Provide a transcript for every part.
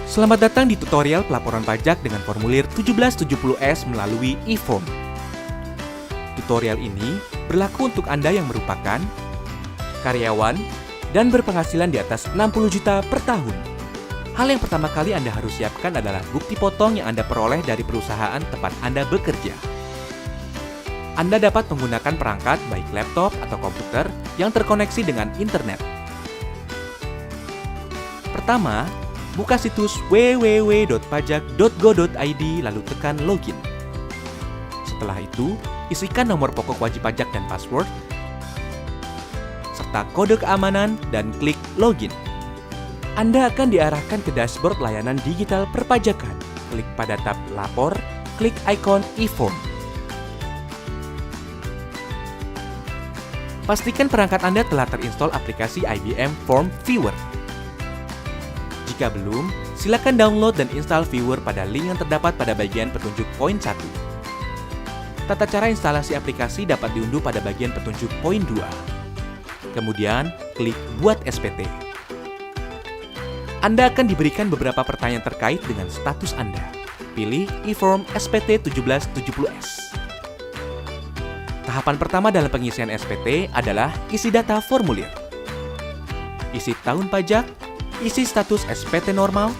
Selamat datang di tutorial pelaporan pajak dengan formulir 1770S melalui e-form. Tutorial ini berlaku untuk Anda yang merupakan karyawan dan berpenghasilan di atas 60 juta per tahun. Hal yang pertama kali Anda harus siapkan adalah bukti potong yang Anda peroleh dari perusahaan tempat Anda bekerja. Anda dapat menggunakan perangkat baik laptop atau komputer yang terkoneksi dengan internet. Pertama, buka situs www.pajak.go.id lalu tekan login. Setelah itu, isikan nomor pokok wajib pajak dan password, serta kode keamanan dan klik login. Anda akan diarahkan ke dashboard layanan digital perpajakan. Klik pada tab Lapor, klik ikon e-form. Pastikan perangkat Anda telah terinstall aplikasi IBM Form Viewer. Jika belum, silakan download dan install Viewer pada link yang terdapat pada bagian petunjuk poin 1. Tata cara instalasi aplikasi dapat diunduh pada bagian petunjuk poin 2. Kemudian, klik Buat SPT. Anda akan diberikan beberapa pertanyaan terkait dengan status Anda. Pilih e-form SPT 1770S. Tahapan pertama dalam pengisian SPT adalah isi data formulir. Isi tahun pajak, isi status SPT normal.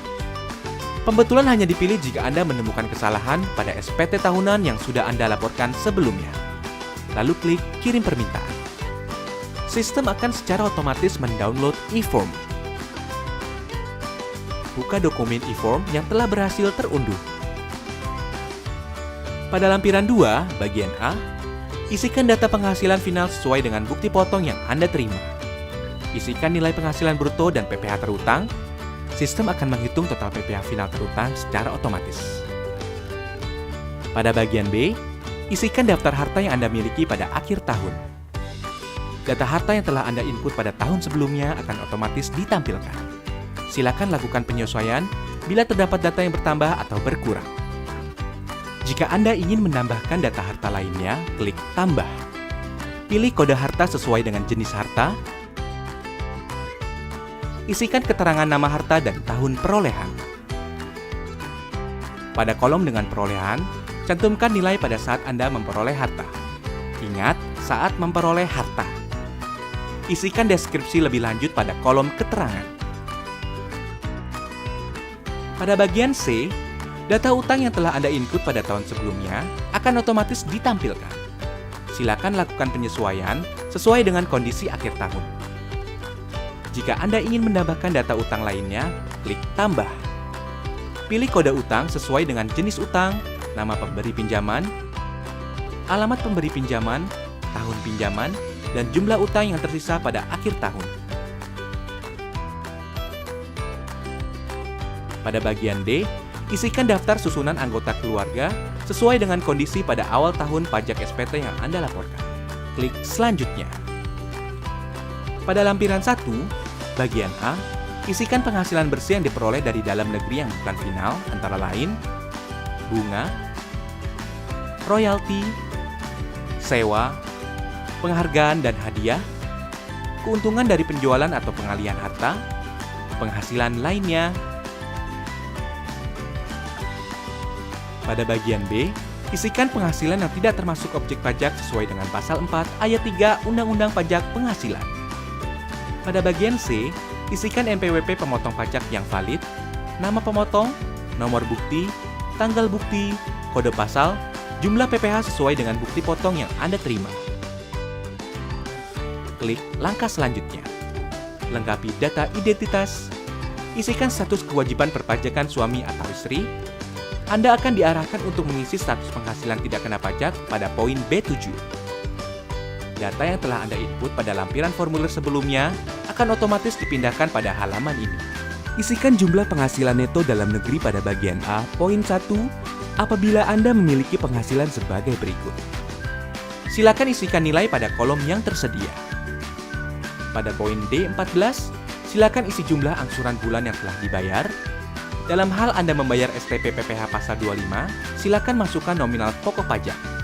Pembetulan hanya dipilih jika Anda menemukan kesalahan pada SPT tahunan yang sudah Anda laporkan sebelumnya. Lalu klik kirim permintaan. Sistem akan secara otomatis mendownload e-form. Buka dokumen e-form yang telah berhasil terunduh. Pada lampiran 2, bagian A, isikan data penghasilan final sesuai dengan bukti potong yang Anda terima. Isikan nilai penghasilan bruto dan PPh terutang. Sistem akan menghitung total PPh final terutang secara otomatis. Pada bagian B, isikan daftar harta yang Anda miliki pada akhir tahun. Data harta yang telah Anda input pada tahun sebelumnya akan otomatis ditampilkan. Silakan lakukan penyesuaian bila terdapat data yang bertambah atau berkurang. Jika Anda ingin menambahkan data harta lainnya, klik Tambah. Pilih kode harta sesuai dengan jenis harta. Isikan keterangan nama harta dan tahun perolehan. Pada kolom dengan perolehan, cantumkan nilai pada saat Anda memperoleh harta. Ingat, saat memperoleh harta. Isikan deskripsi lebih lanjut pada kolom keterangan. Pada bagian C, data utang yang telah Anda input pada tahun sebelumnya akan otomatis ditampilkan. Silakan lakukan penyesuaian sesuai dengan kondisi akhir tahun. Jika Anda ingin menambahkan data utang lainnya, klik Tambah. Pilih kode utang sesuai dengan jenis utang, nama pemberi pinjaman, alamat pemberi pinjaman, tahun pinjaman, dan jumlah utang yang tersisa pada akhir tahun. Pada bagian D, isikan daftar susunan anggota keluarga sesuai dengan kondisi pada awal tahun pajak SPT yang Anda laporkan. Klik Selanjutnya. Pada lampiran 1, bagian A, isikan penghasilan bersih yang diperoleh dari dalam negeri yang bukan final, antara lain bunga, royalti, sewa, penghargaan dan hadiah, keuntungan dari penjualan atau pengalihan harta, penghasilan lainnya. Pada bagian B, isikan penghasilan yang tidak termasuk objek pajak sesuai dengan pasal 4 ayat 3 Undang-Undang Pajak Penghasilan. Pada bagian C, isikan NPWP pemotong pajak yang valid, nama pemotong, nomor bukti, tanggal bukti, kode pasal, jumlah PPh sesuai dengan bukti potong yang Anda terima. Klik langkah selanjutnya. Lengkapi data identitas. Isikan status kewajiban perpajakan suami atau istri. Anda akan diarahkan untuk mengisi status penghasilan tidak kena pajak pada poin B7. Data yang telah Anda input pada lampiran formulir sebelumnya akan otomatis dipindahkan pada halaman ini. Isikan jumlah penghasilan neto dalam negeri pada bagian A, poin 1, apabila Anda memiliki penghasilan sebagai berikut. Silakan isikan nilai pada kolom yang tersedia. Pada poin D14, silakan isi jumlah angsuran bulan yang telah dibayar. Dalam hal Anda membayar STP PPh pasal 25, silakan masukkan nominal pokok pajak.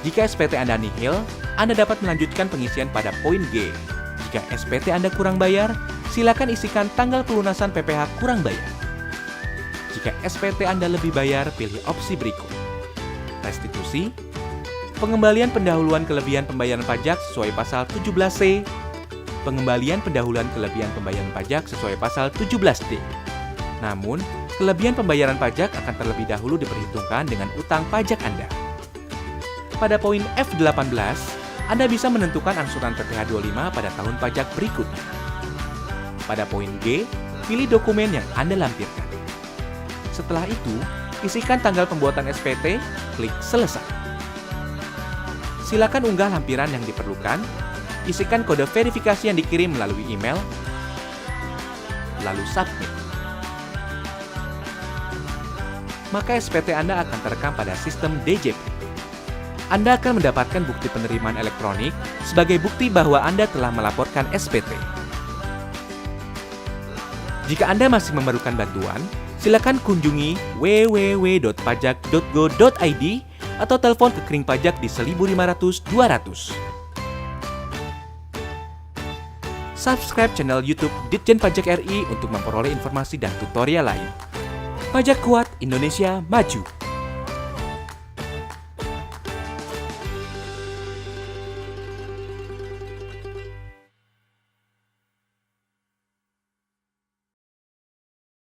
Jika SPT Anda nihil, Anda dapat melanjutkan pengisian pada poin G. Jika SPT Anda kurang bayar, silakan isikan tanggal pelunasan PPh kurang bayar. Jika SPT Anda lebih bayar, pilih opsi berikut. Restitusi, pengembalian pendahuluan kelebihan pembayaran pajak sesuai pasal 17C, pengembalian pendahuluan kelebihan pembayaran pajak sesuai pasal 17D. Namun, kelebihan pembayaran pajak akan terlebih dahulu diperhitungkan dengan utang pajak Anda. Pada poin F18, Anda bisa menentukan angsuran PPh 25 pada tahun pajak berikutnya. Pada poin G, pilih dokumen yang Anda lampirkan. Setelah itu, isikan tanggal pembuatan SPT, klik Selesai. Silakan unggah lampiran yang diperlukan, isikan kode verifikasi yang dikirim melalui email, lalu submit. Maka SPT Anda akan terekam pada sistem DJP. Anda akan mendapatkan bukti penerimaan elektronik sebagai bukti bahwa Anda telah melaporkan SPT. Jika Anda masih memerlukan bantuan, silakan kunjungi www.pajak.go.id atau telepon ke Kering Pajak di 1500 200. Subscribe channel YouTube Ditjen Pajak RI untuk memperoleh informasi dan tutorial lain. Pajak kuat, Indonesia maju.